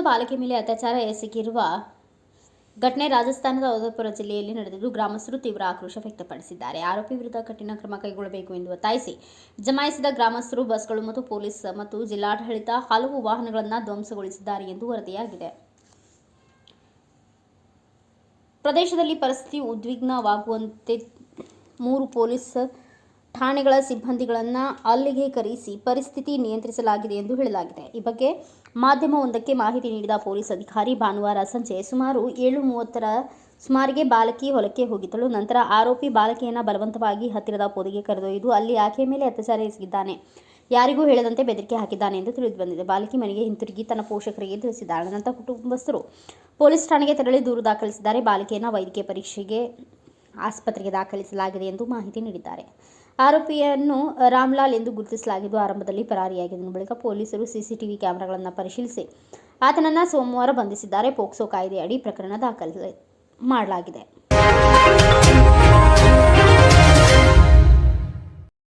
ಬಾಲಕಿ ಮೇಲೆ ಅತ್ಯಾಚಾರ ಎಸಗಿರುವ ಘಟನೆ ರಾಜಸ್ಥಾನದ ಉದಯಪುರ ಜಿಲ್ಲೆಯಲ್ಲಿ ನಡೆದಿದ್ದು ಗ್ರಾಮಸ್ಥರು ತೀವ್ರ ಆಕ್ರೋಶ ವ್ಯಕ್ತಪಡಿಸಿದ್ದಾರೆ. ಆರೋಪಿ ವಿರುದ್ಧ ಕಠಿಣ ಕ್ರಮ ಕೈಗೊಳ್ಳಬೇಕು ಎಂದು ಒತ್ತಾಯಿಸಿ ಜಮಾಯಿಸಿದ ಗ್ರಾಮಸ್ಥರು ಬಸ್ಗಳು ಮತ್ತು ಪೊಲೀಸ್ ಮತ್ತು ಜಿಲ್ಲಾಡಳಿತ ಹಲವು ವಾಹನಗಳನ್ನು ಧ್ವಂಸಗೊಳಿಸಿದ್ದಾರೆ ಎಂದು ವರದಿಯಾಗಿದೆ. ಪ್ರದೇಶದಲ್ಲಿ ಪರಿಸ್ಥಿತಿ ಉದ್ವಿಗ್ನವಾಗುವಂತೆ 3 ಪೊಲೀಸ್ ಠಾಣೆಗಳ ಸಿಬ್ಬಂದಿಗಳನ್ನು ಅಲ್ಲಿಗೆ ಕರೆಸಿ ಪರಿಸ್ಥಿತಿ ನಿಯಂತ್ರಿಸಲಾಗಿದೆ ಎಂದು ಹೇಳಲಾಗಿದೆ. ಈ ಬಗ್ಗೆ ಮಾಧ್ಯಮವೊಂದಕ್ಕೆ ಮಾಹಿತಿ ನೀಡಿದ ಪೊಲೀಸ್ ಅಧಿಕಾರಿ, ಭಾನುವಾರ ಸಂಜೆ ಸುಮಾರು 7:30ರ ಸುಮಾರಿಗೆ ಬಾಲಕಿ ಹೊಲಕ್ಕೆ ಹೋಗಿದ್ದಳು. ನಂತರ ಆರೋಪಿ ಬಾಲಕಿಯನ್ನು ಬಲವಂತವಾಗಿ ಹತ್ತಿರದ ಪೊದೆಗೆ ಕರೆದೊಯ್ದು ಅಲ್ಲಿ ಆಕೆಯ ಮೇಲೆ ಅತ್ಯಾಚಾರ ಎಸಗಿದ್ದಾನೆ. ಯಾರಿಗೂ ಹೇಳದಂತೆ ಬೆದರಿಕೆ ಹಾಕಿದ್ದಾನೆ ಎಂದು ತಿಳಿದುಬಂದಿದೆ. ಬಾಲಕಿ ಮನೆಗೆ ಹಿಂತಿರುಗಿ ತನ್ನ ಪೋಷಕರಿಗೆ ತಿಳಿಸಿದ್ದಾಳೆ. ನಂತರ ಕುಟುಂಬಸ್ಥರು ಪೊಲೀಸ್ ಠಾಣೆಗೆ ತೆರಳಿ ದೂರು ದಾಖಲಿಸಿದ್ದಾರೆ. ಬಾಲಕಿಯನ್ನು ವೈದ್ಯಕೀಯ ಪರೀಕ್ಷೆಗೆ ಆಸ್ಪತ್ರೆಗೆ ದಾಖಲಿಸಲಾಗಿದೆ ಎಂದು ಮಾಹಿತಿ ನೀಡಿದ್ದಾರೆ. ಆರೋಪಿಯನ್ನು ರಾಮ್ಲಾಲ್ ಎಂದು ಗುರುತಿಸಲಾಗಿದ್ದು ಆರಂಭದಲ್ಲಿ ಪರಾರಿಯಾಗಿದ್ದನು. ಬಳಿಕ ಪೊಲೀಸರು ಸಿಸಿಟಿವಿ ಕ್ಯಾಮೆರಾಗಳನ್ನು ಪರಿಶೀಲಿಸಿ ಆತನನ್ನು ಸೋಮವಾರ ಬಂಧಿಸಿದ್ದಾರೆ. ಪೋಕ್ಸೋ ಕಾಯ್ದೆ ಅಡಿ ಪ್ರಕರಣ ದಾಖಲು ಮಾಡಲಾಗಿದೆ.